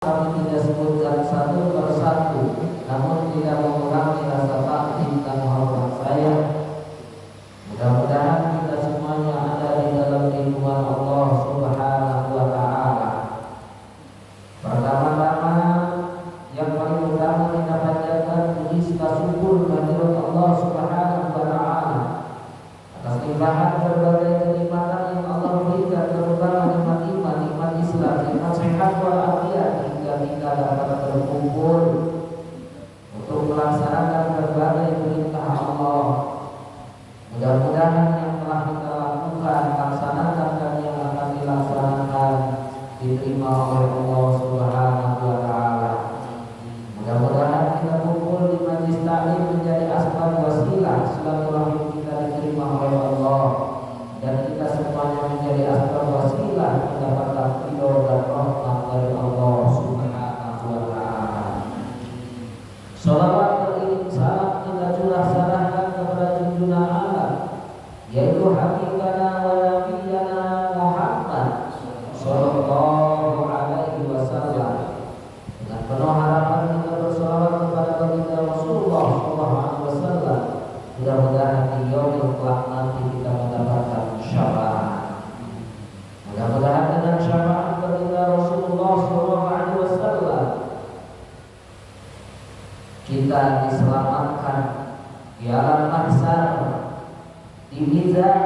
kami tidak sebutkan satu persatu, namun tidak mengurangi rasa takjub dan hormat saya. Mudah-mudahan kita semuanya ada di dalam lindungan Allah Subhanahu wa Ta'ala. Pertama-tama, yang paling utama kita panjatkan puji serta syukur kehadirat Allah Subhanahu wa Ta'ala atas limpahan berbagai kenikmatan yang Allah berikan, terutama nikmat iman, nikmat Islam, nikmat sehat walafiat, hingga kita dapat berkumpul untuk melaksanakan berbagai perintah Allah. Mudah-mudahan yang telah kita lakukan, laksanakan, dan yang akan dilaksanakan diterima oleh Allah Subhanahu wa Ta'ala. Mudah-mudahan kita kumpul di majlis taklim menjadi asbab wasilah silaturahim kita diterima oleh Allah, dan kita semuanya menjadi asbab wasilah mendapatkan ridho dan rahmat dari Allah Subhanahu wa Ta'ala. Salawat beriring salam kita curahkan kepada junjungan alam, yaitu habibana wa nabiyana Muhammad sallallahu alaihi wasallam. Dengan penuh harapan kita bersalawat kepada baginda Rasulullah sallallahu alaihi wasallam. Mudah-mudahan di yaumil kelak nanti kita mendapatkan syafaat. Mudah-mudahan dengan syafaat baginda Rasulullah sallallahu alaihi wasallam kita diselamatkan di alam mahsyar, di mizan,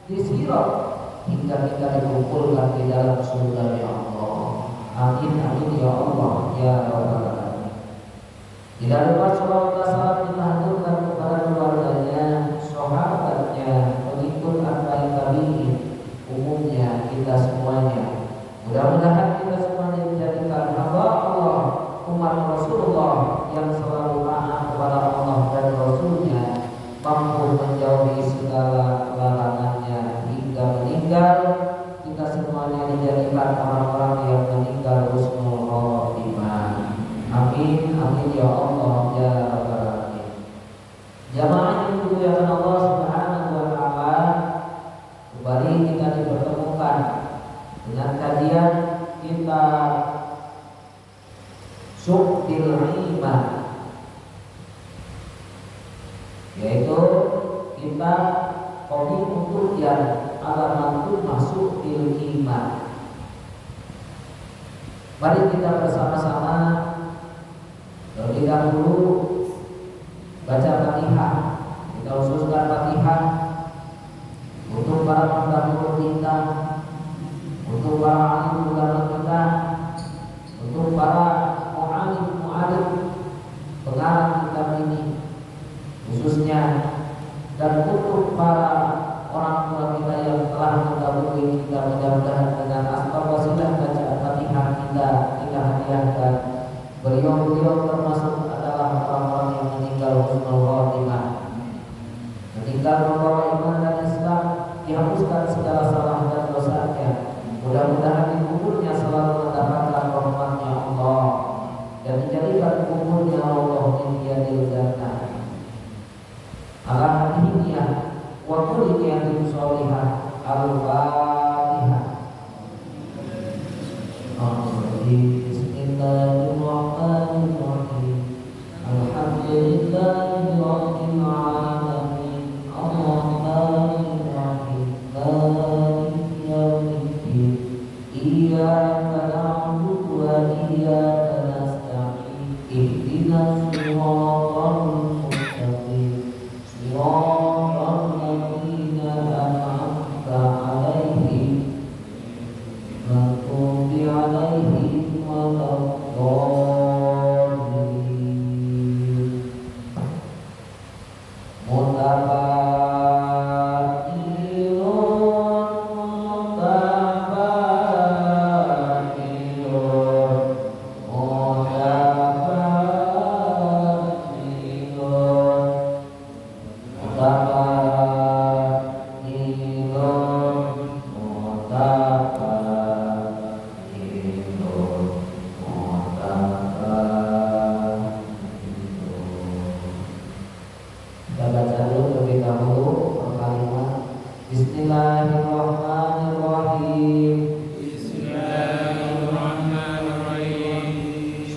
di sirat, hingga kita dikumpulkan di dalam surga ya Allah. Amin amin ya Allah ya Rabbal alamin. Tidak lupa salawat dan salam kita haturkan kepada keluarganya, sahabatnya, pengikut atba'i tabi'in, umumnya kita semuanya. Mudah-mudahan kita semuanya dijadikan hamba Allah, umat Rasulullah yang selalu taat kepada Allah dan Rasulnya, mampu menjauhi segala larangannya hingga meninggal. Kita semuanya dijadikan orang-orang yang meninggal husnul khotimah. Amin amin ya Allah ya Rabbal alamin. Jamaah yang dimuliakan Allah Subhanahu wa Ta'ala, kembali kita dipertemukan dengan kajian kita Syu'bil Iman, yaitu kita komik untuk yang alamantul masuk bil iman. Mari kita bersama-sama terlebih dahulu baca Fatihah. Kita khususkan Fatihah untuk para pendahulu kita, untuk para alim ulama kita, untuk para mu'alim pengarang kitab ini khususnya, dan untuk para orang tua kita yang telah mendahului kita. Mudah-mudahan dengan asbab wasilah bacaan Fatihah kita hadiahkan beliau-beliau termasuk adalah orang-orang yang meninggal husnul khotimah, meninggal membawa iman dan Islam, dihapuskan segala salah dan dosanya. Mudah-mudahan di kuburnya selalu mendapatkan rahmatnya Allah dan dijadikan kuburnya Allah menjadi jannah. Ala hadiniyah wa kulli niyatin sholihah. Al-Fatihah. Bismillahirrahmanirrahim. Alhamdulillahi rabbil alamin. Ar-Rahmanir Rahim. Maliki yaumiddin. Iyyaka na'budu wa iyyaka nasta'in. Ihdinas siratal mustaqim. Siratal ladzina an'amta 'alaihim maghdubi 'alaihim waladdallin. Mutafakirun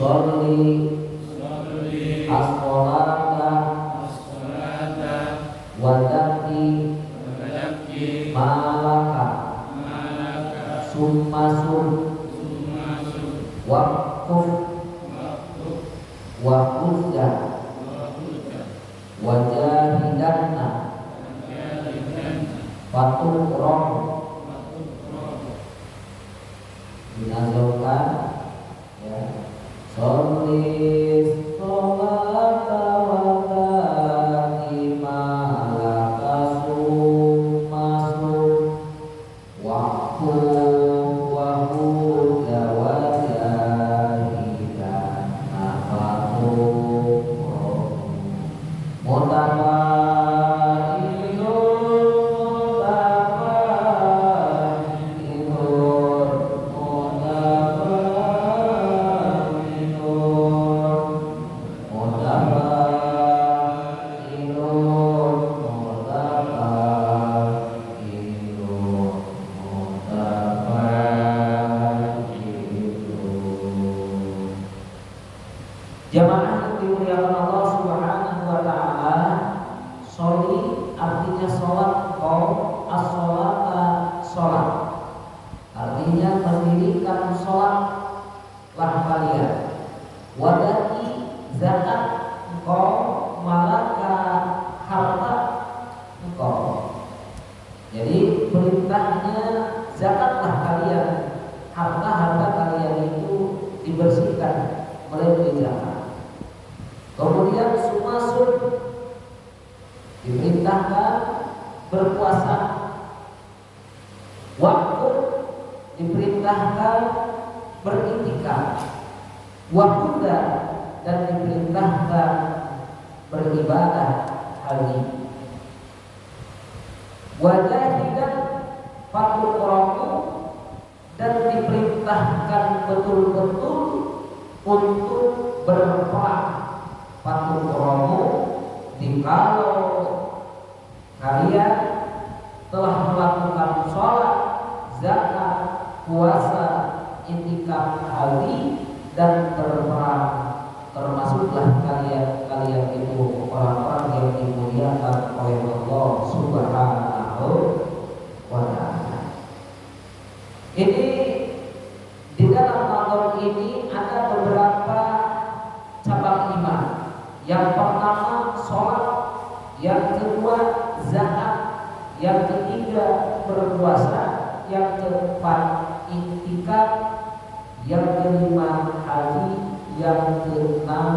Sholli as-sholata wa zakki malaka summa waquf wa hujja wa jahidanna fatuqram dinazaukan ya. Sholli sholata wa zakki malaka summa waquf wa hujja wa jahidanna fatuqram Jamaah yang dimuliakan Allah Subhanahu wa taala, sholli artinya salat, qaum as-sholata salat. Artinya mendirikan salatlah kalian. Wadaki zakat qaum malaka harta engkau. Jadi perintahnya zakatlah kalian, harta-harta kalian itu dibersihkan melalui zakat. Kemudian sumasud diperintahkan berpuasa. Waktu diperintahkan beriktikaf. Waktu dan diperintahkan beribadah haji. Wajahidan fatuqramu dan diperintahkan betul-betul untuk berperang. Fatuqramu jikalau kalian telah melakukan sholat, zakat, puasa, iktikaf haji dan berperang, termasuklah kalian itu orang-orang yang dimuliakan oleh Allah Subhanahu wa ta'ala. Ini di dalam Ramadan ini ada beberapa cabang iman. Yang pertama sholat, yang kedua zakat, yang ketiga berpuasa, yang keempat iktikaf, yang kelima haji, yang keenam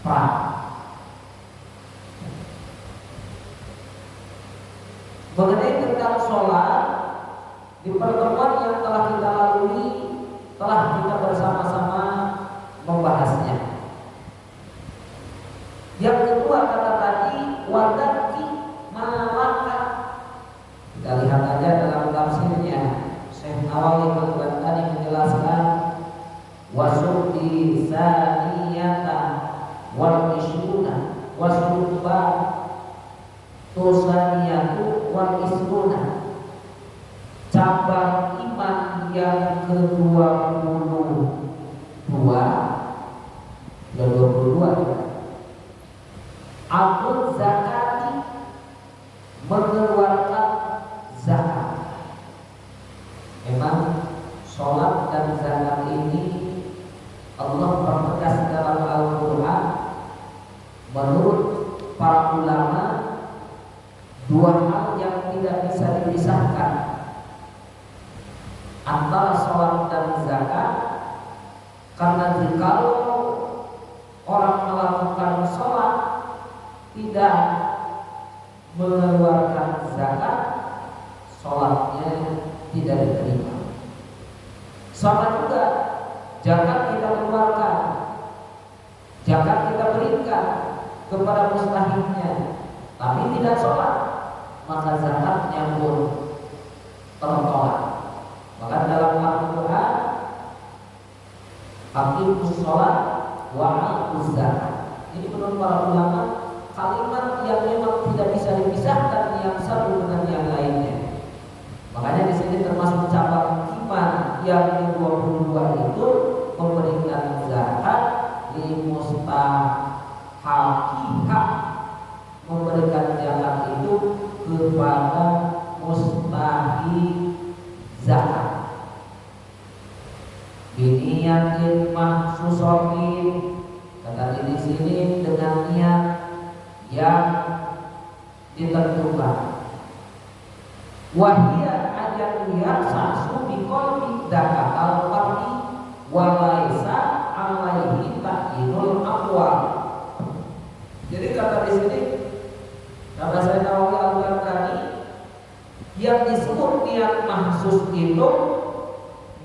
perang. Mengenai tentang sholat, di pertemuan yang telah kita lalui telah kita bersama-sama membahasnya. Yang kedua kata tadi wadaki malaka. Kita lihat aja dalam tafsirnya. Syekh Nawawi tadi menjelaskan wasudi saniyata wal isruna wasubba tusaniyatu wal isruna. Cabang iman yang ke-22 Abdul zakati mengeluarkan zakat. Memang sholat dan zakat ini Allah pertegas dalam Al-Quran. Menurut para ulama, dua hal yang tidak bisa dipisahkan antara sholat dan zakat. Karena jikalau orang melakukan sholat tidak mengeluarkan zakat, sholatnya tidak diterima. Sama juga zakat kita keluarkan, zakat kita berikan kepada mustahiknya, tapi tidak sholat, maka zakatnya pun tertolak. Maka dalam Al-Quran, aqimus sholat wa atuz zakat. Ini menurut para ulama kalimat yang memang tidak bisa dipisahkan yang satu dengan yang lainnya. Makanya di sini termasuk cabang iman yang ke-22 itu memberikan kepada mustahik zakat. Biniyatin mahsusotin, kata di sini dengan niat yang ditentukan. Wahia ajan yarsasu bi qalbi zakat al-fardi wa laisa alaihi ta'yinul aqwal. Jadi kata di sini kata saya Nawawi Al-Ghazali, yang disebut niat mahsus itu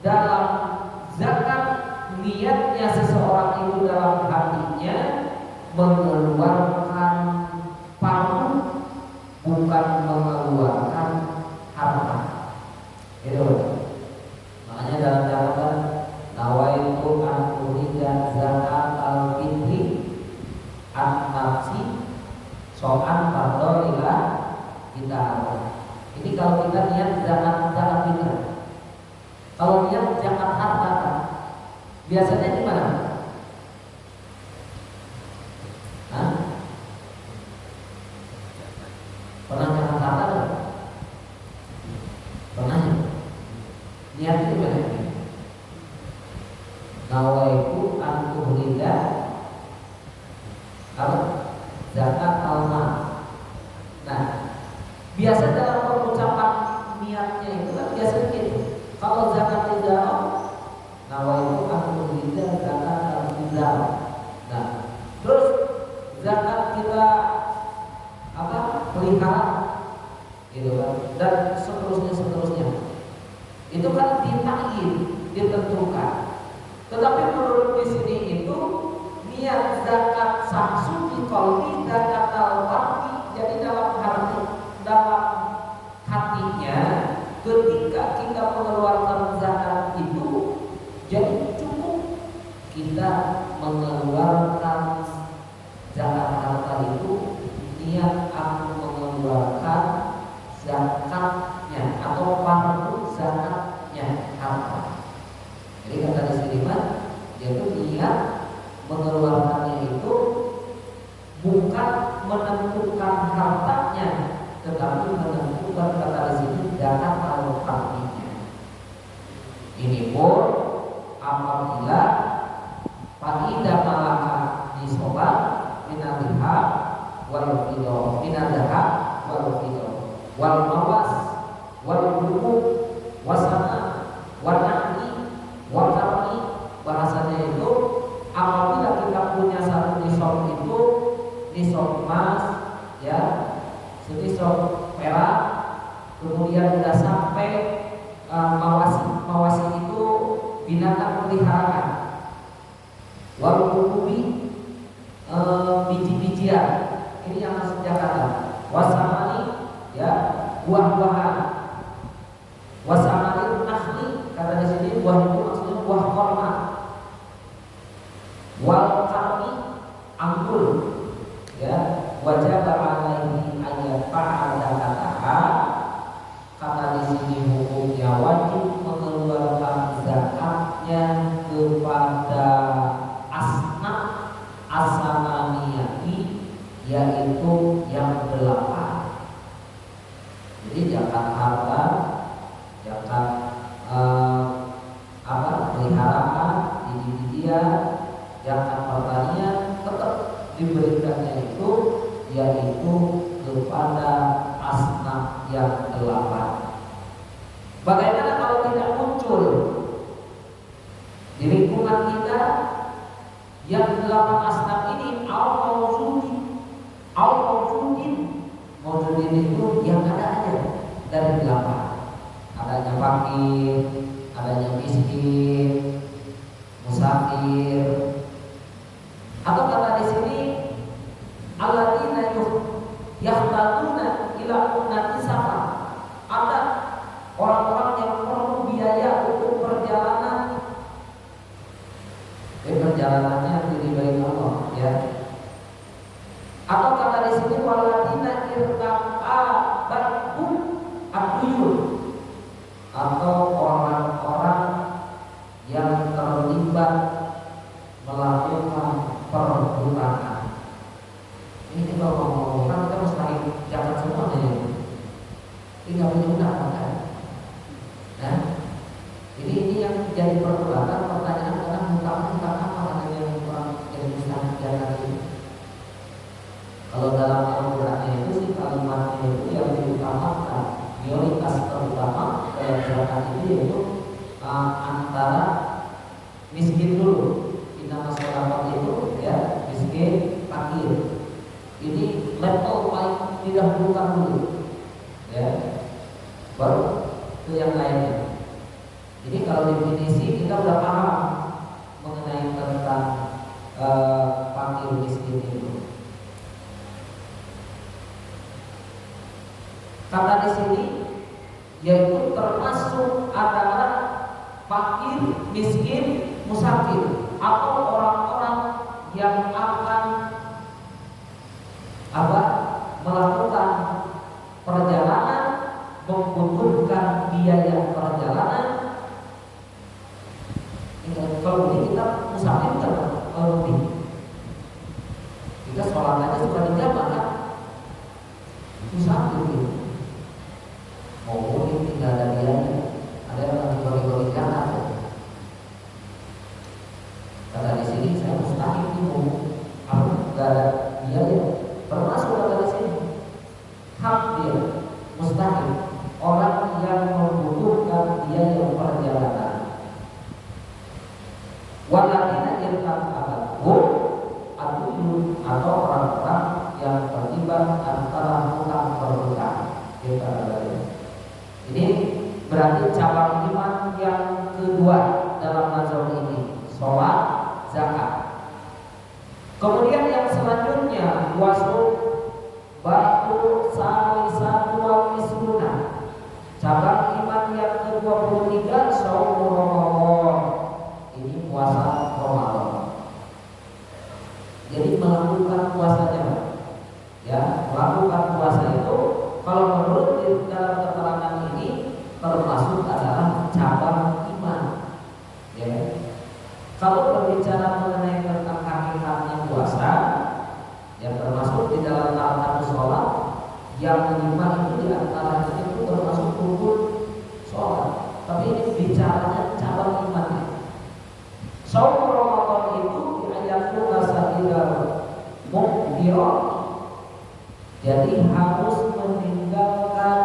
dalam zakat, niatnya seseorang itu dalam hatinya mengeluarkan paru, bukan mengeluarkan harta. Itu makanya dalam catatan nawaitu an urida zakat al-fitri an-nafsi so'an fardolillah kita. Ini kalau kita niat zakat fitrah. Kalau niat zakat harta kan biasanya gimana? Hah? Pernah zakat harta kan? Pernah? Niat itu gimana? Nawaitu an urida apa? Zakat al-mal. Nah, biasa dalam pengucapan niatnya itu kan biasa begitu. Kalau zakat fitrah, nawaitu an urida zakat al-fitrah. Nah, terus zakat kita apa? Pelihara, gitu kan? Dan seterusnya. Itu kan ditakyin, ditentukan. Tetapi menurut di sini itu niat zakat sahsu di qalbi zakat al-fardi, jadi dalam hatinya ketika kita mengeluarkan zakat itu, jadi cukup kita mengeluarkan zakat harta itu, niat aku mengeluarkan zakatnya atau fardu zakatnya harta. Jadi kata di sini yaitu niat mengeluarkannya itu bukan menentukan hartanya, tetapi menentukan kata di sini zakat atau fardinya. Ini pun apabila fa'ida malaka nisoba minadha wal fido minadha wal fido wal mawas wal buku wasana wal nahni wal karni. Bahasanya itu apabila kita punya satu nisab itu nisab emas, ya, senisab perak, kemudian sudah sampai mawasi itu binatang peliharaan, wal kubi biji-bijian, ini yang masuk Jakarta, wasamani, ya, buah-buahan, wasamani nahli, kata di sini buah itu maksudnya buah korma, wal karni anggur, ya, wajib alaihi ayat fa'ala kataha, kata di sini hukumnya wajib mengeluarkan zakatnya kepada asnaf asamaniyati, yaitu yang 8. Jadi zakat harta, zakat peliharaan, biji-bijian, zakat pertanian tetap diberikannya itu yaitu kepada asnaf yang 8. Bagaimana kalau tidak muncul di lingkungan kita yang 8 asnaf ini maujudin itu yang ada aja dari 8. Adanya fakir, adanya miskin, musafir, atau kata di sini alladzina yahtatuna ila unnati safar, ada orang-orang yang perlu biaya untuk perjalanan, perjalanannya diberi Allah, ya. Atau kata di sini walladzina irtaqa barhum aduyun, atau orang-orang yang terlibat melakukan perbudakan. Ini kita ngomong kan kita mustahil zakat semuanya. musafir atau orang-orang yang akan melakukan perjalanan, membutuhkan biaya perjalanan. Kalau ini kita musafir kan, kalau ini kita sholat aja suka dijamah kan, musafir gitu. Mau mudik tidak ada biaya, ada yang lagi bagi-bagi jalan. Kata di sini saya mustahil mau nggak ada biaya, termasuk kata di sini hak dia mustahil orang yang membutuhkan biaya perjalanan. Waladina irkam adatku aduyun atau orang-orang yang terlibat antara hutang berhutang. Kita ini berarti cabang iman yang kedua dalam nazar ini, sholat, zakat. Kemudian yang selanjutnya wasul batu salisatu wal isruna, cabang iman yang ke-23 shaum Ramadan. Ini puasa Ramadan. Jadi melakukan puasanya, ya, melakukan puasa itu kalau menurut dalam keterangan ini termasuk adalah cabang iman, ya. Kalau berbicara mengenai tentang hakikatnya puasa, yang termasuk di dalam arkan sholat, yang kelima itu diantaranya itu termasuk rukun sholat. Tapi ini bicaranya cabang imannya. Shaum Ramadan itu ayatku nasadidar mukbirat. Jadi harus meninggalkan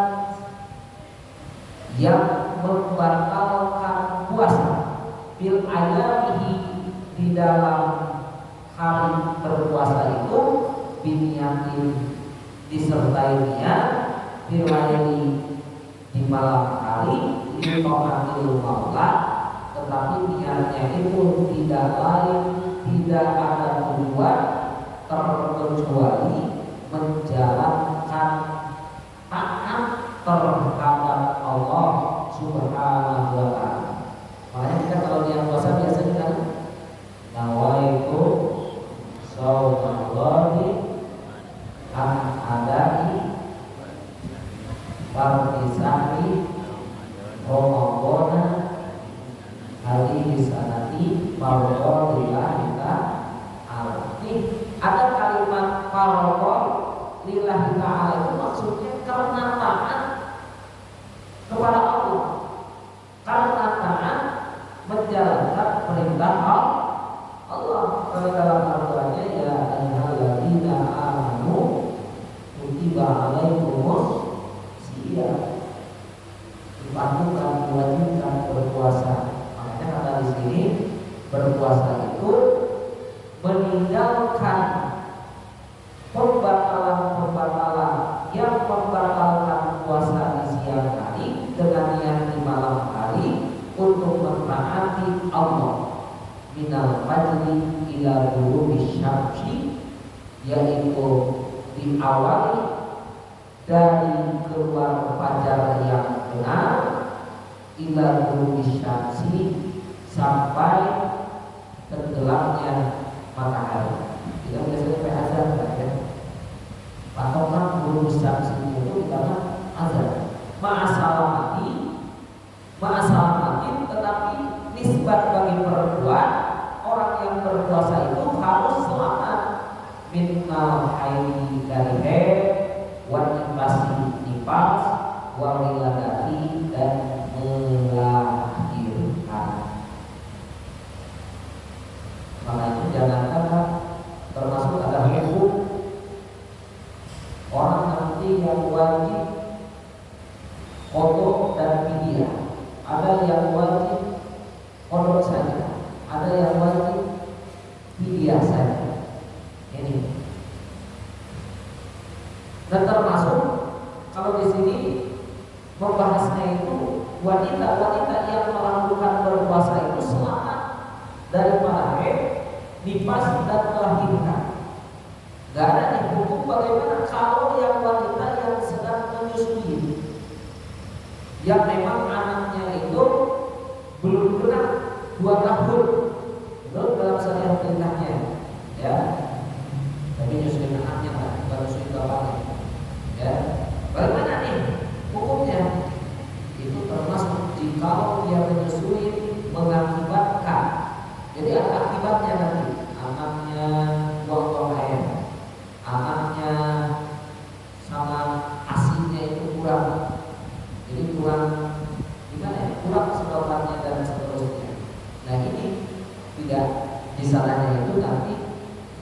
yang membatalkan puasa bil ayamihi di dalam hari berpuasa itu biniyatin disertai niat bilayli di malam hari di taatil maula, tetapi niatnya itu tidak lain, tidak ada tujuan terkecuali menjalankan taat terhadap Allah Subhanahu wa ta'ala. Makanya kita kalau dia puasa biasanya kan nawaitu shaumallahi an adai partisani Ramadan hari sanati parodilah kita arti. Ada kalimat parod lillahi ta'ala itu maksudnya karena taat kepada Allah, karena taat menjalankan perintah Allah. Kalau dalam Al-Qur'annya ya ayyuhalladzina amanu kutiba alaikumus siyam, dipandukan diwajibkan berpuasa. Makanya kata di sini berpuasa itu meninggalkan pembatalan-pembatalan yang membatalkan puasa di siang hari dengan niat di malam hari untuk mentaati Allah. Minal fajri ila ghurubi syamsi, yaitu diawali dari keluar fajar yang benar ila ghurubi syamsi sampai tenggelamnya matahari. Kita biasanya sampai azan kan ya. Patokan ghurubi syamsi itu karena azan. Ma'asalamati, tetapi nisbat bagi perempuan orang yang berpuasa itu harus selamat minal haidi dari haid, wan nifas, wa wiladati dan melahirkan. Maka itu jangankan termasuk ada hukum orang nanti yang wajib kodok dan fidyah. Ada yang wajib kodok saja, ada yang wajib fidyah saja. Ini. Dan termasuk kalau di sini membahasnya itu wanita yang melakukan berpuasa itu selamat daripada haid, nifas dan melahirkan. Gak ada nih hukum bagaimana kalau yang wanita yang sedang menyusui, yang memang anaknya itu belum genap 2 tahun, Jadi ada akibatnya nanti. Anaknya buang-buang air, anaknya sama asinya itu kurang. Jadi kurang gimana ya? Kurang sedotannya dan seterusnya. Nah ini tidak disalahnya itu nanti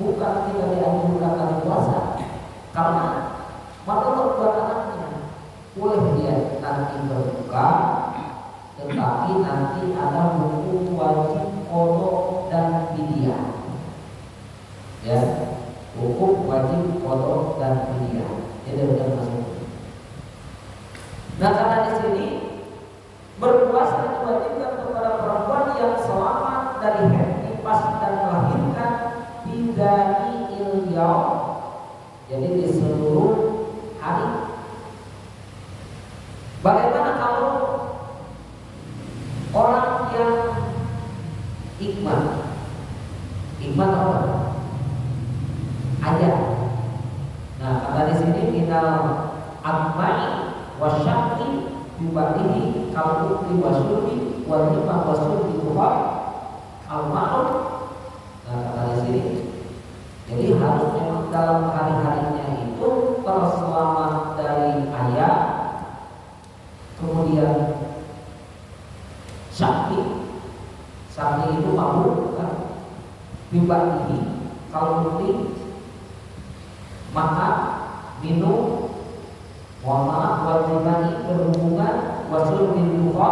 bukan tidak dianjurkan dari puasa, karena menurut buat anaknya boleh dia nanti berbuka, tetapi nanti ada hukum wajib qadha dan fidyah. Ya, hukum wajib qadha dan fidyah. Jadi sudah masuk. Nah karena di sini berpuasa diwajibkan kepada perempuan yang selamat dari haid nifas dan melahirkan bidani ilyaum. Jadi di seluruh hari. Bagaimana kalau orang yang ikmat apa? Ayat. Nah kata di sini kita amai wasyaki dibatihi kalau ukti wasyubi wajibah wasyubi kuhar al-ma'ruf. Nah kata di sini, jadi harusnya dalam hari-harinya itu terselamat dari ayat, kemudian sakti itu mabuk kan, dibatihi kalau ukti makan minum, mohon maaf, wajibani berhubungan, wasul bin duha,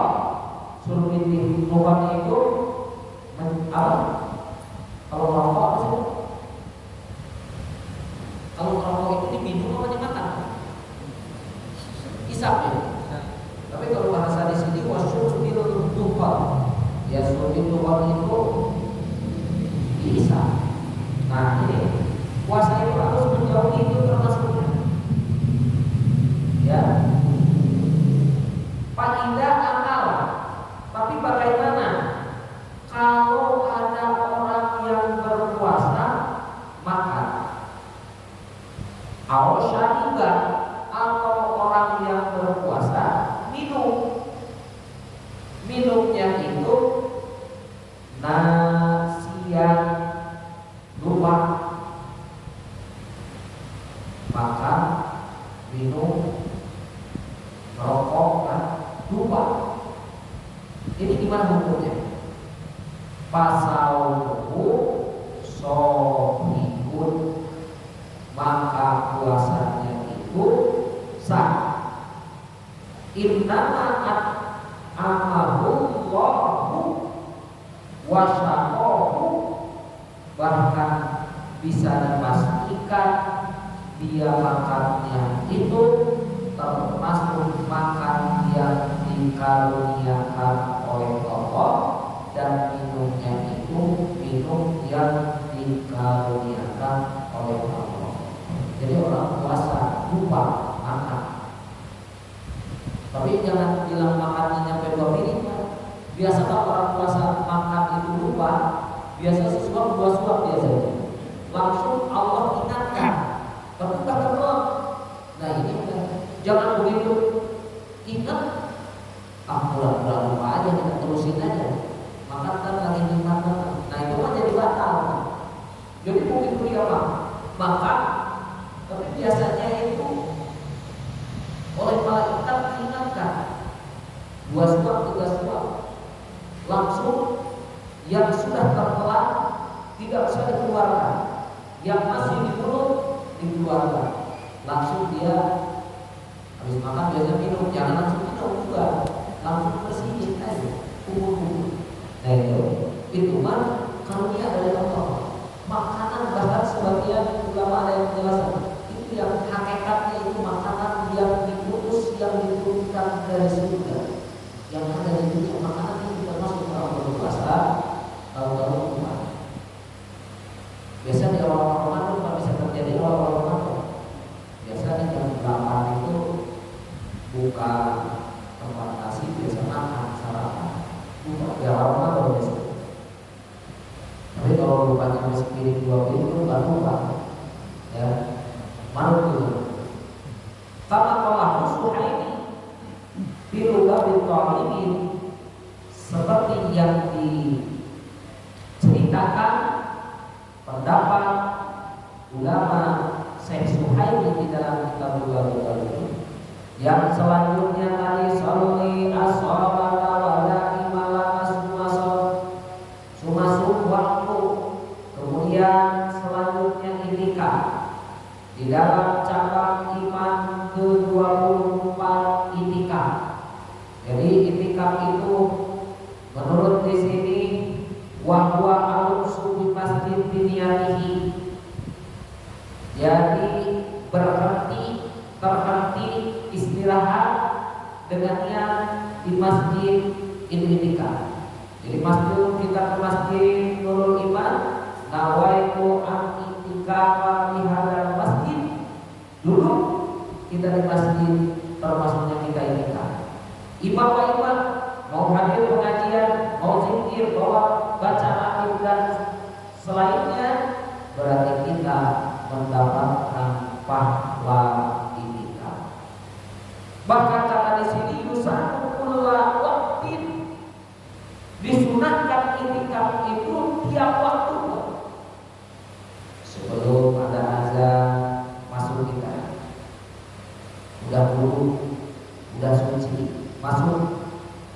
sul bin duha itu apa? Kalau merokok apa sih? Kalau merokok itu diminum apa dimakan? Isap ya. Tapi kalau bahasa di sini wasul bin duha, ya sul bin duha itu diisap. Nah ini puasa itu harus menjauhi itu termasuknya. Ya, Faidah akal. Tapi bagaimana kalau ada orang yang berpuasa makan, syariba, atau orang yang berpuasa minum, minumnya itu nasian lupa, makan, minum, merokok kan lupa. Ini gimana hukumnya? Pasal sohibun, maka puasanya itu sah. Innama amahullahu wasyaqahu, bahkan bisa dipastikan dia makannya itu termasuk makan yang dikaruniakan oleh Allah, dan minumnya itu minum yang dikaruniakan oleh Allah. Jadi orang puasa lupa makan, tapi jangan bilang makannya nyampe 2 piring. Biasa kalau orang puasa makan itu lupa, biasa sesuap 2 suap biasanya. Langsung Allah ingatkan, tapi bahkan belum. Nah ini jangan begitu ingat, pura-pura lupa aja, kita terusin aja. Makan kan lagi nikmat banget. Nah itu kan jadi batal. Jadi begitu dia makan, tapi biasanya itu oleh malaikat diingatkan 2 suap 3 suap, langsung yang sudah tertelan tidak bisa dikeluarkan, yang masih di mulut dikeluarkan. Langsung dia habis makan biasa minum, jangan langsung minum juga, langsung bersihin aja umur. Nah itu kan karunia dari Allah. Makanan bahkan sebagian ulama ada yang menjelaskan itu yang hakikatnya itu makanan yang diputus, yang diturunkan dari surga, yang ada di dunia. Makanan itu termasuk orang berpuasa kalau rumah. Biasa di orang Ramadan nggak bisa terjadi orang Ramadan. Biasa di jam 8 itu buka tempat nasi, biasa makan sarapan, buka di Ramadan biasa. Tapi kalau bukanya masih piring 2 piring itu nggak lupa, ya malu gitu. Sama kalau suha ini biluga ini seperti yang diceritakan memberitakan pendapat ulama Syekh Suhaimi di dalam kitab Bulughul yang selanjutnya tadi sholli as-sholata wala imala sumasuk waktu. Kemudian selanjutnya itikaf di dalam cabang iman ke-24 itikaf. Jadi itikaf itu menurut di sini wahwa al-usul di masjid biniyatihi. Jadi terhenti istirahat dengannya di masjid itikaf. Jadi masjid kita ke masjid Nurul Iman, nawaitu an itikaf di hadal masjid. Dulu kita di masjid termasuknya kita itikaf. Imam mau hadir pengajian, mau zikir, mau baca alim dan selainnya, berarti kita mendapatkan pahala itikaf. Bahkan kata di sini yusanu kulla waqtin, disunahkan itikaf itu tiap waktu. Sebelum ada azan masuk kita, udah wudu, udah suci, masuk.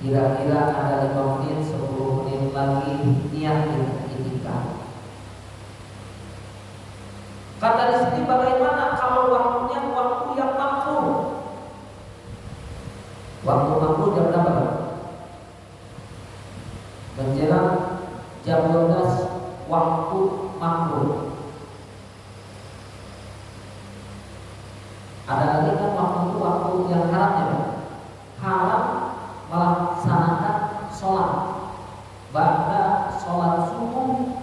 Kira-kira ada 5 menit, 10 menit lagi niat itikaf. Kata di sini bagaimana kalau waktunya waktu yang makruh? Waktu makruh jam berapa? Menjelang jam 12 waktu makruh. Ada lagi kan waktu itu waktu yang haramnya, haram melaksanakan sholat ba'da sholat subuh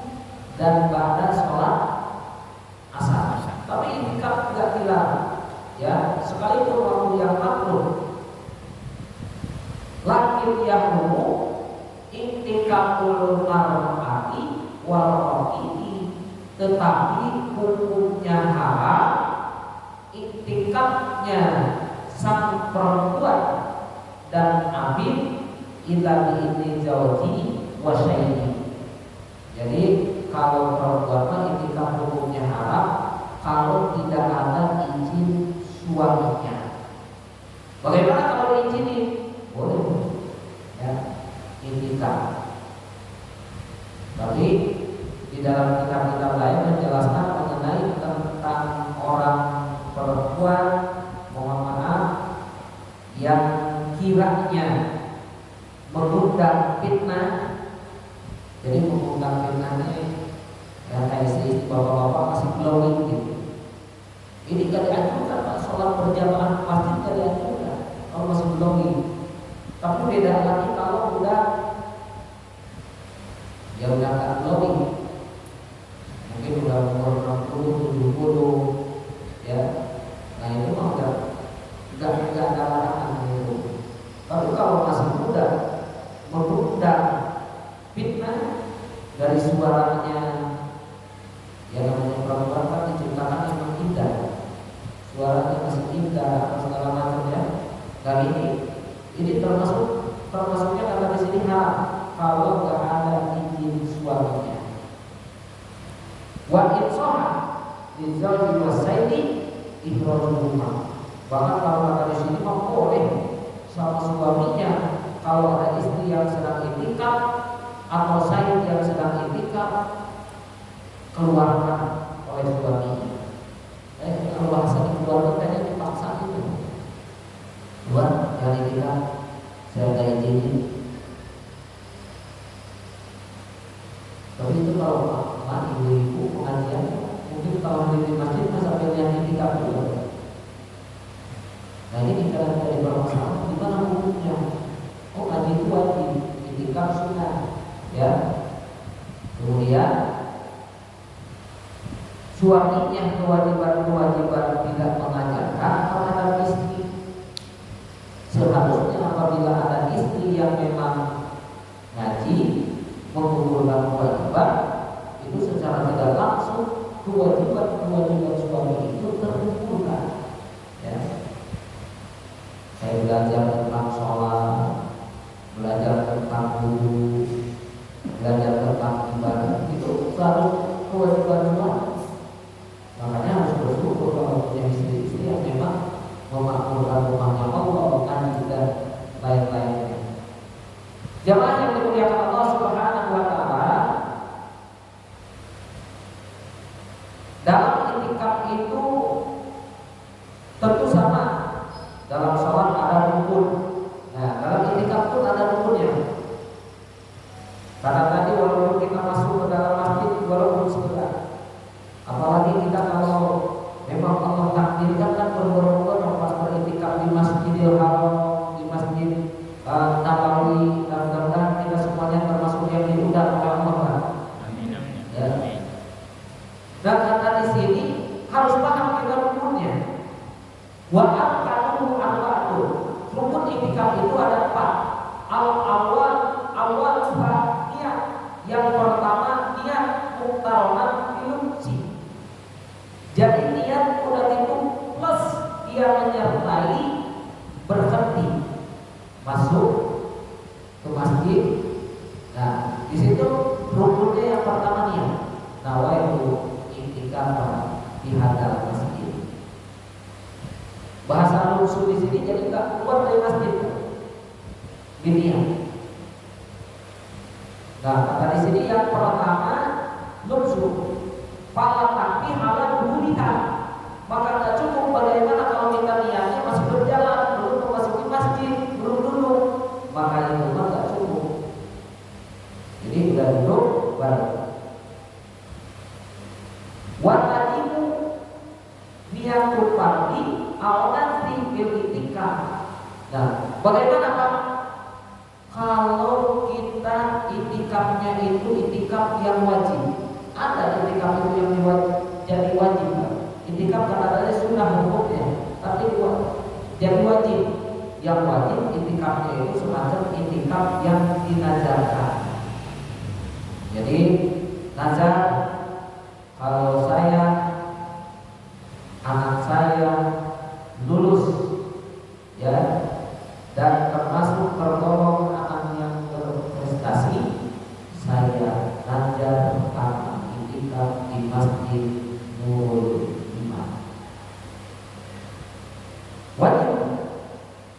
dan ba'da sholat asar. Tapi itikaf tidak dilarang, ya, sekalipun waktu yang makruh. Lakin yahrumu itikaful mar'ati wal raqidi, tetapi hukumnya haram itikafnya sang perempuan dan abid ila bi'izni zawji wa syai'i. Jadi kalau perempuan itikaf hukumnya haram kalau tidak ada izin suaminya. Bagaimana kalau diizini? Boleh, ya, itikaf. Tapi di dalam kitab-kitab lain menjelaskan mengenai tentang orang perempuan, mohon maaf, yang kiranya mengundang fitnah. Jadi mengundang fitnahnya ya kayak istri bapak-bapak masih glowing gitu. Ini gak dianjurkan Pak, sholat berjamaah masjid gak dianjurkan kalau masih glowing. Tapi beda lagi kalau udah ya udah gak glowing, mungkin udah umur 60, 70 ya. Nah itu mah udah gak ada larangan itu. Tapi kalau masih muda mengundang fitnah dari suaranya, ya namanya perempuan kan diciptakan memang indah, suaranya masih indah atau segala macam ya. Dan ini termasuknya kata di sini haram kalau nggak ada izin suaminya. Wa insoha lizauji wasaidi ikhrajul rumah. Bahkan kalau kata di sini mah boleh sama suaminya kalau ada istri yang sedang itikaf atau sayyid yang sedang itikaf, keluarkan oleh suaminya. Kalau bahasa dikeluarkan kayaknya dipaksa itu. Keluar dari kita, saya nggak izinin. Tapi itu kalau ibu-ibu pengajian, mungkin kalau di masjid masa pilihan itikaf dulu. Nah ini kita dari permasalahan gimana hukumnya? Oh ngaji itu wajib, itikaf sunnah, ya. Kemudian suaminya kewajiban tidak mengajarkan terhadap istri. Seharusnya apabila ada istri yang memang ngaji menggugurkan kewajiban, itu secara tidak langsung kewajiban suami itu tergugurkan. Ya. Saya belajar tentang sholat, belajar tentang wudu, belajar tentang ibadah, itu itikaf itu tentu sama. Dalam sholat ada rukun. Nah, dalam itikaf pun ada rukunnya. Karena tadi walaupun kita masuk ke dalam masjid walaupun sebentar, apalagi kita kalau memang Allah takdirkan kan berburu-buru pas beritikaf di Masjidil Haram, di Masjid Nabawi, dan mudah-mudahan kita semuanya termasuk yang diundang oleh Allah kan. Ya. Dan kata di sini harus paham kita rukunnya. Wa arkanu arba'atu. Rukun itikaf itu ada 4. Al-awwal niat. Yang pertama niat muktaronan filumsi. Jadi niat udah itu plus dia menyertai berhenti masuk ke masjid. Nah, di situ rukunnya yang pertama niat. Nawaitu itikaf di hadal masjid. Bahasa lusuh di sini jadi nggak keluar dari masjid. Niat. Nah, kata di sini yang pertama lusuh. Fala takfi halal buliha. Maka tak cukup bagaimana kalau kita niatnya masih berjalan, belum memasuki masjid, belum duduk. Maka itu mah tak cukup. Jadi udah duduk baru. Watajibu niatul fardi awanasi bil itikaf. Nah, bagaimana Pak? Kalau kita itikafnya itu itikaf yang wajib. Ada itikaf itu yang jadi wajib. Itikaf kan ada sunnah hukumnya, tapi jadi wajib. Yang wajib itikafnya itu semacam itikaf yang dinazarkan. Jadi nazar, kalau saya, anak saya lulus, ya, dan termasuk tergolong anak yang berprestasi, saya nazar pertama itikaf di Masjid Nurul Iman. Wajib.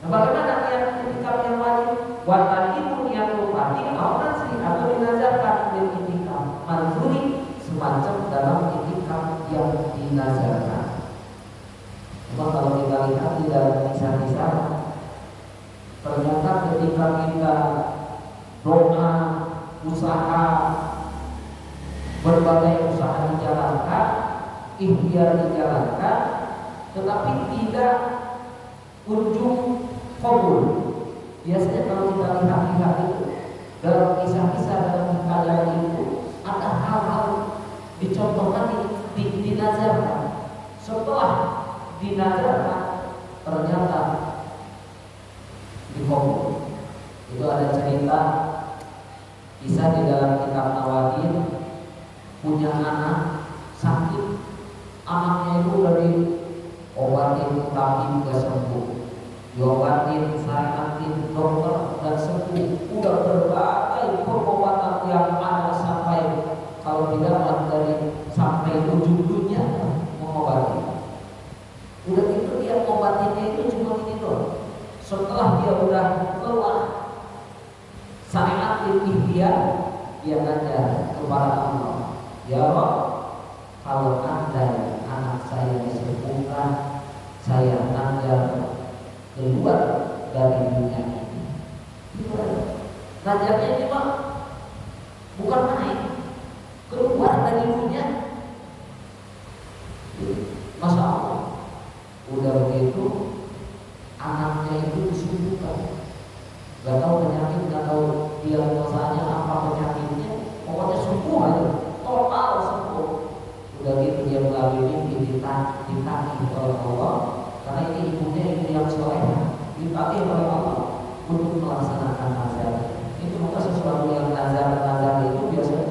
Nah, bagaimana niat itikaf yang wajib? Watajibu niatul fardi aw nasri atau dinazarkan bil itikaf manzuri, semacam dalam itikaf yang dinazarkan. Cuma kalau kita lihat di dalam kisah-kisah, ternyata ketika kita doa, usaha, berbagai usaha dijalankan, ikhtiar dijalankan, tetapi tidak kunjung kabul. Biasanya kalau kita lihat itu dalam kisah-kisah dalam hikayat itu ada hal-hal dicontohkan dinazarkan. Setelah dinazarkan ternyata dikabul. Itu ada cerita kisah di dalam kitab Nawadir, punya anak sakit, anaknya itu udah diobatin tapi nggak sembuh, diobatin, syariatin, dokter dan sembuh, udah berbagai pengobatan yang ada sampai kalau tidak dari sampai ujung dunia mengobati. Udah gitu dia obatinnya itu cuma ini doang. Setelah dia udah keluar syariatin ikhtiar, dia nazar kepada Allah, ya Allah, kalau Anda anak saya disembuhkan, saya nazar keluar dari dunia ini. Nazarnya ini mah bukan main, keluar dari dunia. Masya Allah, udah begitu anaknya itu disembuhkan. Gak tahu penyakit, gak tahu diagnosanya apa penyakitnya, pokoknya sembuh aja, total sembuh. Udah gitu dia melalui mimpi ditagih oleh Allah, karena ini ibunya ibu yang soleh, ditagih oleh Allah untuk melaksanakan nazar. Itu maka sesuatu yang nazar itu biasanya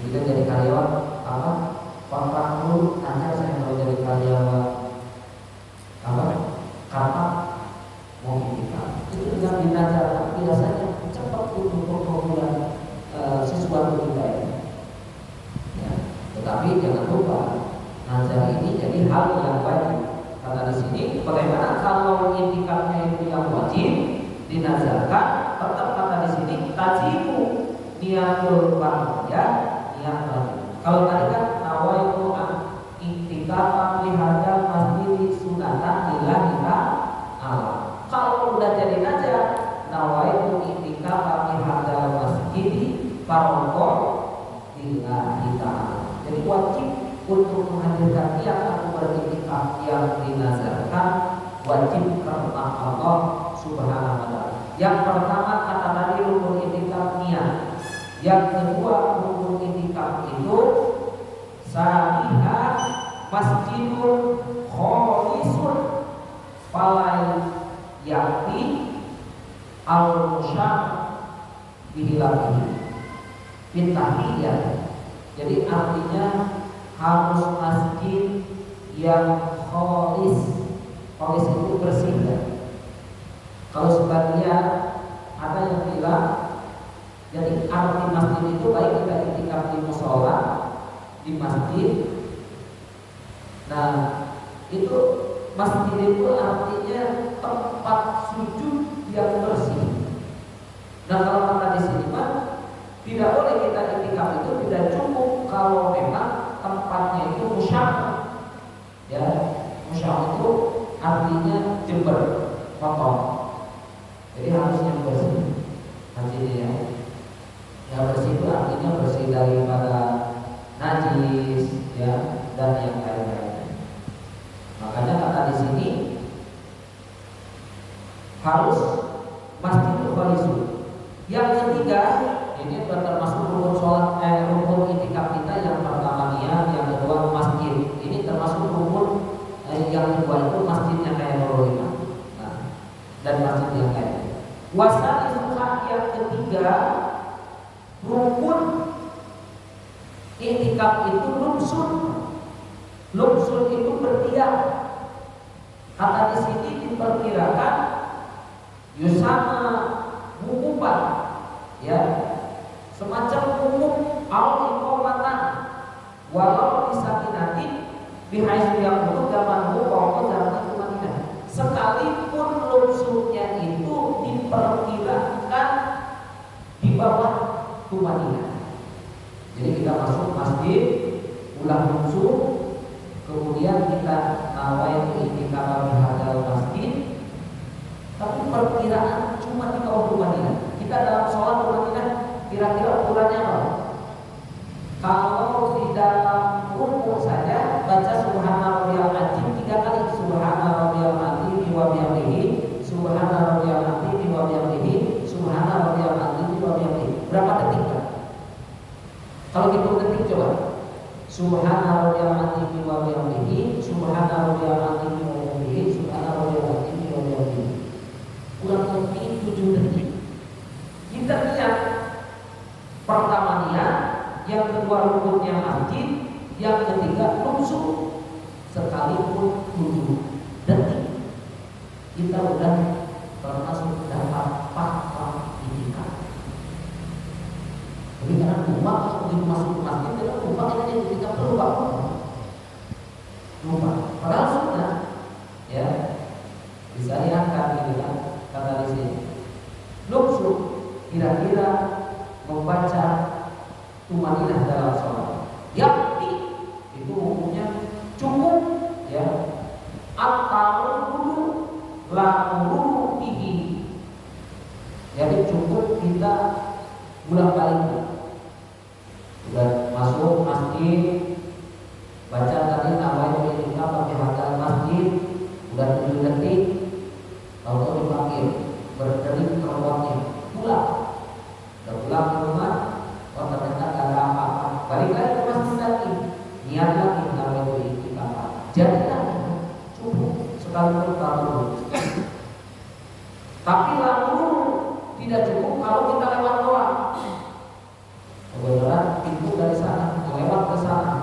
kita jadi karyawan apa? Kontrak dulu, nazar saya mau jadi karyawan apa? Kapan mau itikaf? Itu dengan dinazarkan biasanya cepat untuk pengkabulan sesuatu kita ini. Ya. Tetapi jangan lupa nazar ini jadi hal yang wajib. Karena di sini bagaimana kalau itikafnya itu yang wajib dinazarkan, tetap kata di sini tajibu niatul fardi, ya, niat wajib. Kalau tadi kan nawaitu an saja nawaitu i'tikaf fi hadzal masjid fardhu lillahi ta'ala. Jadi wajib untuk menghadirkan niat aku beriktikaf yang dinazarkan wajib karena Allah Subhanahu wa taala. Yang pertama kata tadi rukun i'tikaf niat. Yang kedua rukun i'tikaf itu saniha masjidul khalisun falai yakti al-musyam bihilahi bintahiyah. Jadi artinya harus masjid yang khalis. Khalis itu bersih ya. Kalau sebagian ada yang bilang jadi arti masjid itu baik kita i'tikaf di mushola, di masjid. Nah, itu masjid itu artinya tempat sujud yang bersih. Nah, kalau kata di sini Pak, tidak boleh kita i'tikaf itu tidak cukup kalau memang tempatnya itu musyam. Ya, musyam itu artinya jember, kotor. Jadi harus yang bersih. Masjid ya. Yang bersih itu artinya bersih daripada najis ya dan yang lain-lainnya. Makanya kata di sini harus masjidul khalisun. Yang ketiga ini termasuk rukun sholat rukun i'tikaf kita. Yang pertama niat, yang kedua masjid. Ini termasuk rukun yang kedua itu masjidnya kayak Nurul Iman. Nah, dan masjid yang lain. Wasali suka yang ketiga rukun i'tikaf itu lumsun. Lumsun itu berdiam. Kata di sini diperkirakan yusama wukuban ya, semacam wukuf al-iqamatan walau disakinatin bihaisu yang itu zaman wukuf zaman Madinah. Sekalipun lumsunnya itu diperkirakan di bawah Madinah. Jadi kita masuk masjid, ulang lumsun, kemudian kita nawaitu i'tikaf di hadzal masjid, tapi perkiraan cuma di bawah Madinah. Kita dalam sholat Madinah kira-kira ukurannya apa? Kalau di dalam rukuk saja baca subhana rabbiyal azim 3 kali, subhana rabbiyal azim wa bihamdihi, subhana rabbiyal azim wa bihamdihi, subhana rabbiyal azim wa bihamdihi. Berapa detik kan? Kalau hitung detik coba. Subhana rabbiyal azim wa bihamdihi, subhana rabbiyal azim wa bihamdihi, subhana rabbiyal azim wa bihamdihi. Kurang lebih 7 detik. Kita lihat pertama niat, yang kedua rukunnya masjid, yang ketiga lumsun. Sekalipun 7 detik kita udah termasuk dapat pahala i'tikaf. Jadi karena lupa kalau begitu masuk ke masjid kita lupa kita i'tikaf itu lupa. Padahal sunnah ya bisa diangkat gitu kan. Kata di sini lumsun kira-kira membaca tumaninah dalam sholat. Yakti itu hukumnya cukup ya. Atau dulu lalu bihi. Jadi cukup kita bolak-balik. Sudah masuk masjid, baca tadi nawaitu i'tikaf di hadzal masjid, udah 7 detik, lalu dipanggil berdiri perempuannya pulang. Udah pulang ke rumah, oh ternyata gak ada apa-apa. Balik lagi ke masjid lagi, niat lagi nawaitu i'tikaf. Jadilah cukup sekalipun lalu. Tapi lalu tidak cukup kalau kita lewat doang. Kebetulan pintu dari sana, lewat ke sana,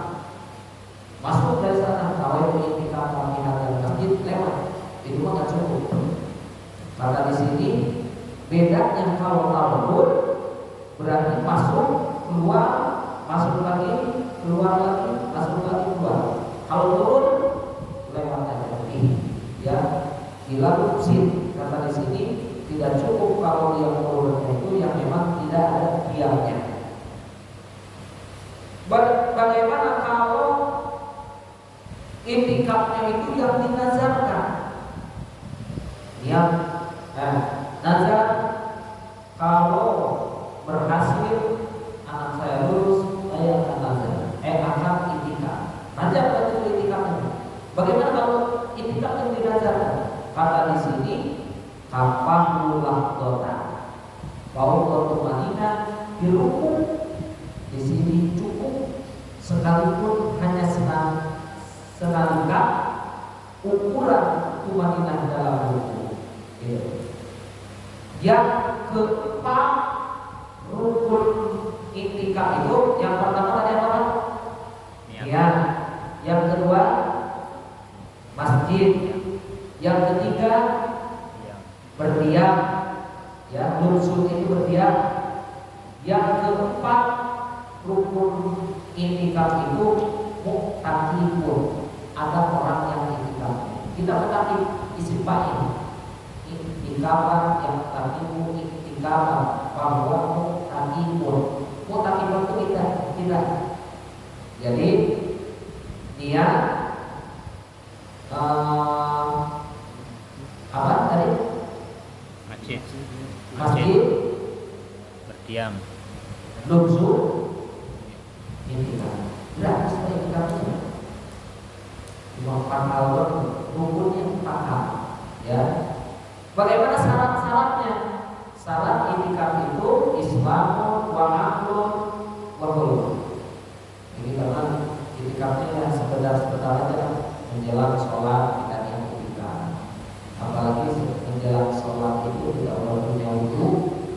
masuk dari sana, nawaitu i'tikaf di hadzal masjid lewat, itu mah nggak cukup. Maka di sini bedanya kalau talabur berarti masuk, keluar, masuk lagi, keluar lagi, masuk lagi, keluar. Kalau turun lewat aja ini, ya. Hilang sin kata di sini tidak cukup kalau yang turunnya itu yang memang tidak ada diamnya. Bagaimana kalau i'tikafnya itu yang dinazarkan? Yang nazar kalau berhasil anak saya lulus, saya akan nazar, akan itikaf. Nazar berarti itikafnya. Bagaimana kalau itikaf yang dinazarkan? Kata di sini kafahulah dota. Bahwa Tumanina dirukun di sini cukup sekalipun hanya senangkah ukuran tumanina dalam rukun. Yang keempat rukun iktikaf itu yang pertama tadi apa? Ya. Yang kedua masjid. Yang ketiga berdiam. Ya, nusuk itu berdiam. Yang keempat rukun iktikaf itu mu'takifun, ada orang yang iktikaf. Kita berarti isim fa'il. Iktikafan yang takimu iktikafan bahwa mu'takifun. Mu'takifun itu kita. Jadi dia apa tadi? Masjid berdiam. Nusuk iktikaf. Berarti setelah iktikafnya cuma 4 tahun, rukunnya 4 tahun. Ya. Bagaimana syarat-syaratnya? Syarat iktikaf itu Islamun wa aqlun wa qulub. Ini karena iktikafnya sebentar aja menjelang sholat kita yang iktikaf. Apalagi menjelang sholat itu tidak boleh punya wudu.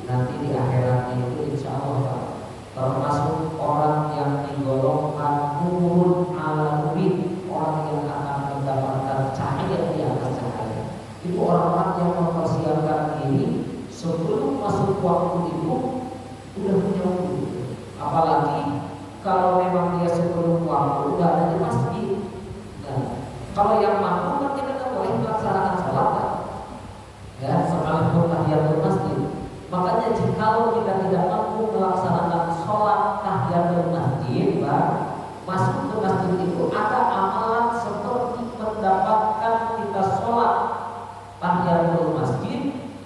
Nanti di akhiratnya itu insya Allah termasuk orang yang digolongkan nurun ala nuri, orang yang akan mendapatkan cahaya di atas cahaya. Itu orang-orang yang mempersiapkan diri sebelum masuk waktu itu sudah punya wudu. Apalagi kalau memang dia sebelum waktu sudah ada di masjid. Nah, kalau yang mampu kan kita tidak boleh melaksanakan sholat kan? Ya, sekalipun tahiyatul masjid. Makanya jikalau kita tidak mampu melaksanakan sholat tahiyatul masjid, masuk ke masjid itu ada amalan seperti mendapatkan kita sholat tahiyatul masjid,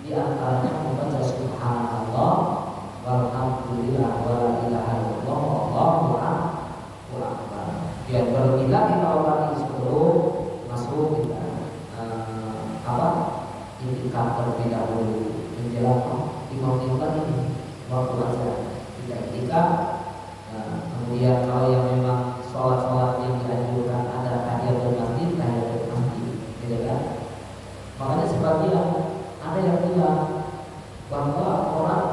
di antaranya membaca subhanallah walhamdulillah wala ilaha illallah wallahu akbar. Ya, berbeda kita orang sebelum masuk kita iktikaf terlebih dahulu menjelang dimaukan ini waktu aja tidak iktikaf. Kemudian kalau yang memang sholat yang dianjurkan ada tahiyatul masjid, gitu kan? Makanya sebagian ada yang bilang bahwa orang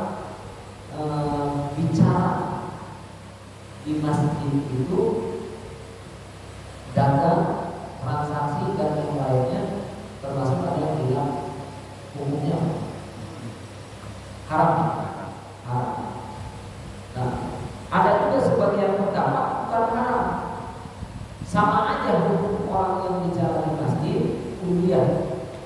bicara di masjid itu dagang, transaksi dan yang lainnya, termasuk ada yang bilang hukumnya haram. Nah, ada juga sebagian pendapat bukan haram, sama aja hukum orang yang bicara di masjid, kemudian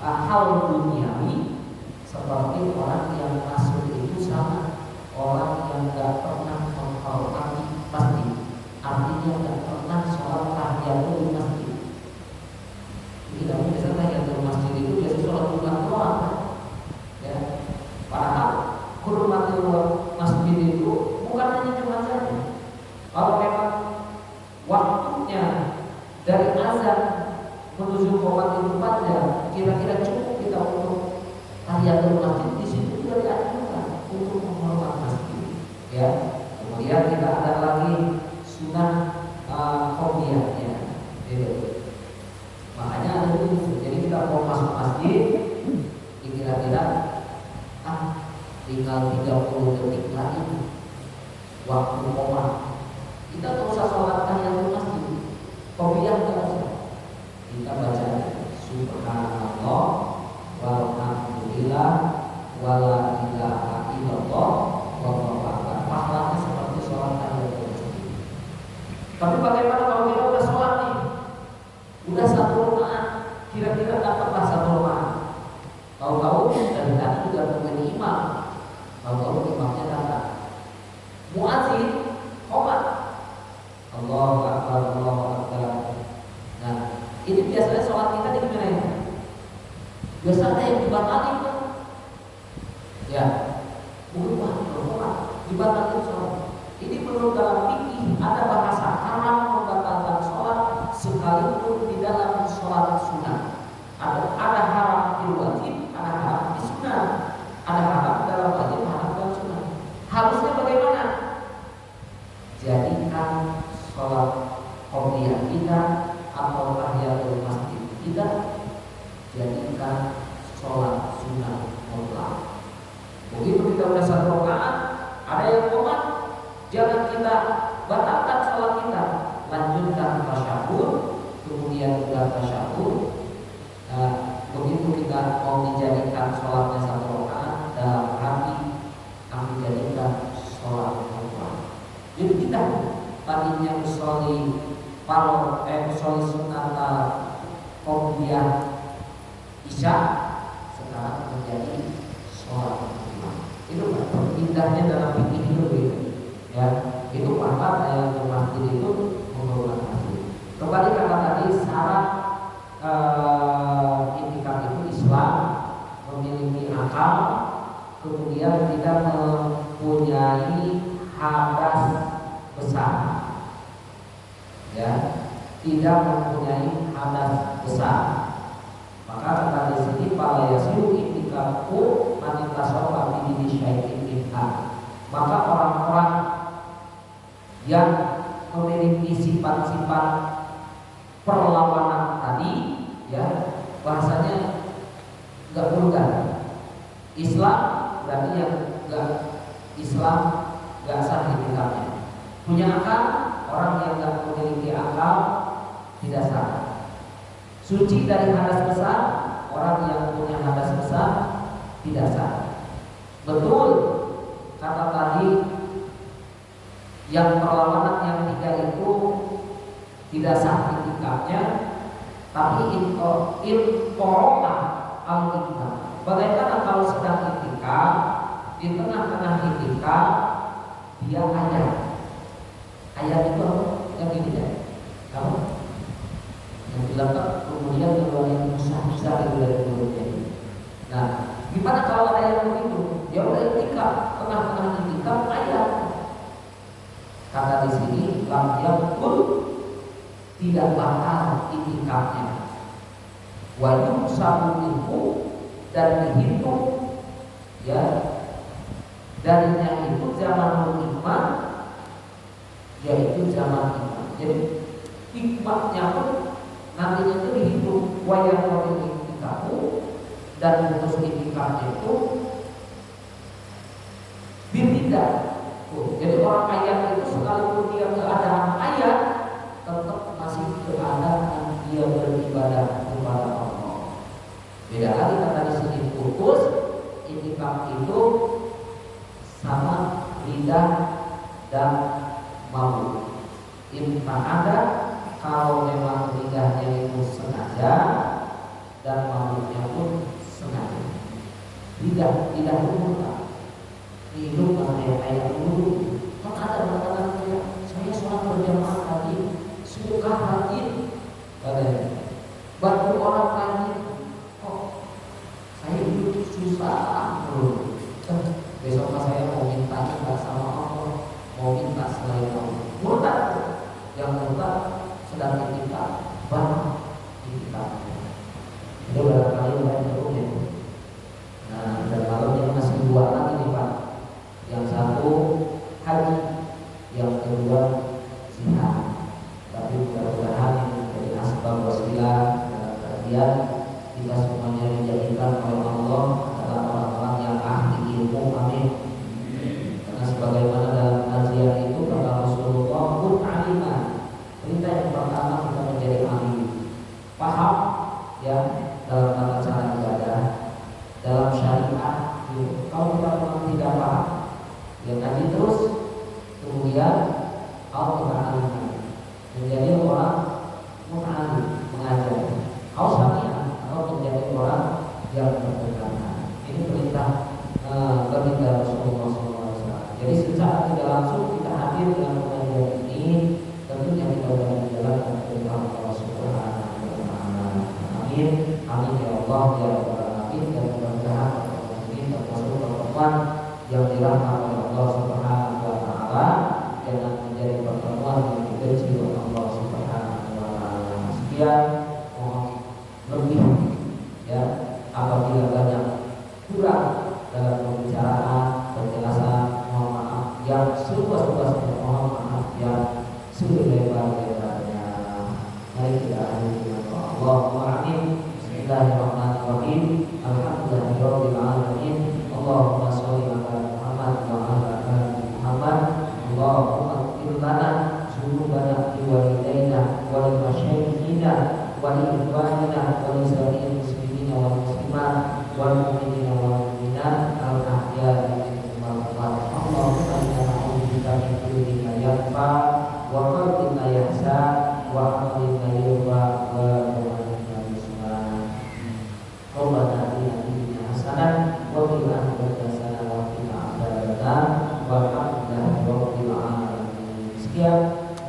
hal duniawi seperti orang yang masuk itu sama orang yang tidak pernah menghormati masjid, artinya tidak pernah sholat tahiyatul di masjid. Tidak biasa tahiyatul masjid itu biasa sholat Jumat doang, ya. Padahal hormatil masjid itu bukan hanya Jumat saja. Kalau memang waktunya dari azan menuju qomat itu panjang, kira-kira cukup kita untuk tahiyatul masjid, di situ juga dianjurkan untuk menghormati masjid, ya. Kemudian kita ada lagi sunnah qobliyahnya, gitu. Makanya ada itu. Jadi kita mau masuk masjid, kira-kira tinggal 30 detik lagi waktu qomat. Kita tak usah sholat tahiyatul masjid, qobliyah tidak usah. Kita baca subhanallah walhamdulillah wala ilaha illallah wallahu akbar. Pahalanya seperti sholat tahiyatul masjid. Tapi bagaimana kalau kita udah sholat nih, udah 1 rakaat, kira-kira dapatlah 1 rakaat. Tahu-tahu dari tadi juga menjadi imam, tahu-tahu imamnya datang, muadzin qomat, Allahu akbar, Allahu akbar. Nah, ini biasanya sholat kita di gimana ya? Biasanya yang dibatalkan kan? sholat sunnah. Ada haram di wajib, ada haram di sunnah. Ada haram dalam wajib, haram dalam sunnah. Harusnya bagaimana? Jadikan sholat qobliyah kita atau tahiyatul masjid kita jadikan sholat sunnah mutlak. Begitu kita udah satu rakaat, ada yang qomat, jangan kita batalkan sholat kita, lanjutkan tasyahud, kemudian juga tasyahud. Begitu kita mau dijadikan sholatnya satu rakaat, dalam hati kami jadikan sholat mutlak. Jadi kita tadinya usolli sunat qobliyah isya, sekarang menjadi sholat imam. Itu indahnya dalam fikih itu gitu. Ya, itu pantas yang masjid itu mengulang masjid. Kembali kata tadi syarat itikaf itu Islam, memiliki akal, kemudian tidak mempunyai hadas besar. Ya, tidak mempunyai hadas besar. Maka kata di sini pada yasiru itikafu manitasofa bidini syai'in minha. Maka orang-orang yang memiliki sifat-sifat perlawanan tadi, ya bahasanya nggak vulgar. Islam berarti yang nggak Islam nggak sah itikafnya. Punya akal, orang yang nggak memiliki akal tidak sah. Suci dari hadas besar, orang yang punya hadas besar tidak sah. Betul kata tadi yang perlawanan yang tiga itu tidak sah itikafnya, tapi intoroka al-itikaf. Bagaimana kalau sedang itikaf, di tengah-tengah itikaf dia ayat itu yang gini ya, kamu yang bilang kemudian keluarnya Musa itu dari mulutnya. Nah, gimana kalau ayat begitu? Ya udah itikaf, tengah-tengah itikaf ayat. Kata di sini lam yakul, tidak batal itikafnya. Wajib sabuhu dan dihitung ya darinya itu zaman iman, yaitu zaman iman. Jadi hikmahnya pun nantinya itu dihitung wayang wayang itikafu dan putus itikaf itu berbeda. Jadi orang ayat itu sekalipun dia keadaan ayat, tetap masih keadaan dia beribadah kepada Allah. Beda lagi kata di sini putus itikaf itu sama lidah dan mau. Intan ada kalau memang lidahnya itu sengaja dan maunya pun sengaja. Lidah itu mutlak. Hidup ayat dulu. Kan ada makanan kayak saya sholat berjamaah tadi suka rajin, katanya. Bantu orang rajin. Oh, saya hidup susah dulu. Besok saya mau minta sama Allah, mau minta selain Allah. Murtad. Yang murtad sedang itikaf, banyak itikaf. Itu barangkali banyak ya. Nah, dan kalau ini masih dua lagi nih Pak. Yang satu haji, yang kedua jihad. Tapi mudah-mudahan ini menjadi asbab wasilah dalam kajian kita semuanya dijadikan oleh Allah adalah orang-orang yang ahli ilmu. Amin. Karena sebagaimana dalam kajian itu kata Rasulullah pun alimah. Perintah yang pertama kita menjadi ahli, paham ya dalam tata cara ibadah, dalam syariat. Kalau kita memang tidak paham, ya kaji terus, kemudian al-muta'alim, menjadi orang muta'alim, mengajar, atau menjadi orang yang berpegang. Ini perintah baginda Rasulullah SAW. Jadi secara tidak langsung kita hadir dalam pengajian ini, tentunya kita berada di dalam perintah Allah Subhanahu wa Ta'ala. Amin, amin ya Allah ya Rabbal Alamin. Dan mudah-mudahan ini termasuk pertemuan yang dirahmati oleh Allah Subhanahu wa Ta'ala, jangan menjadi pertemuan yang dibenci oleh Allah Subhanahu wa Ta'ala. Sekian, mohon selebar-lebarnya. Mari kita akhiri dengan doa. Allahumma amin. Bismillahirrahmanirrahim. Alhamdulillahirabbil alamin. Allahumma shalli ala Muhammad wa ala ali Muhammad. Allahumma ighfir lana dzunubana wa walidayna wa li masyayikhina wa li ikhwanina wa li sa'iril muslimina wal muslimat wal mu'minina wal mu'minat al ahya'i minhum wal amwat. Allahumma inna na'udzubika min ilmin la yanfa wa qalbin la yahza wa amalin la yurfa wa jamalin la yusma. Rabbana atina fid dunya hasanah wa fil akhirati hasanah wa qina adzabannar. Walhamdulillahi rabbil alamin. Sekian,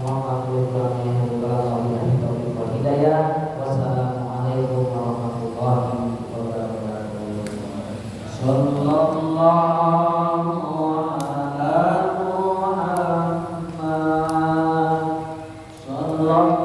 mohon maaf kurangnya. Wabillahi taufiq wal hidayah. Wassalamualaikum warahmatullahi wabarakatuh. Sallallahu ala Muhammad. Sallallahu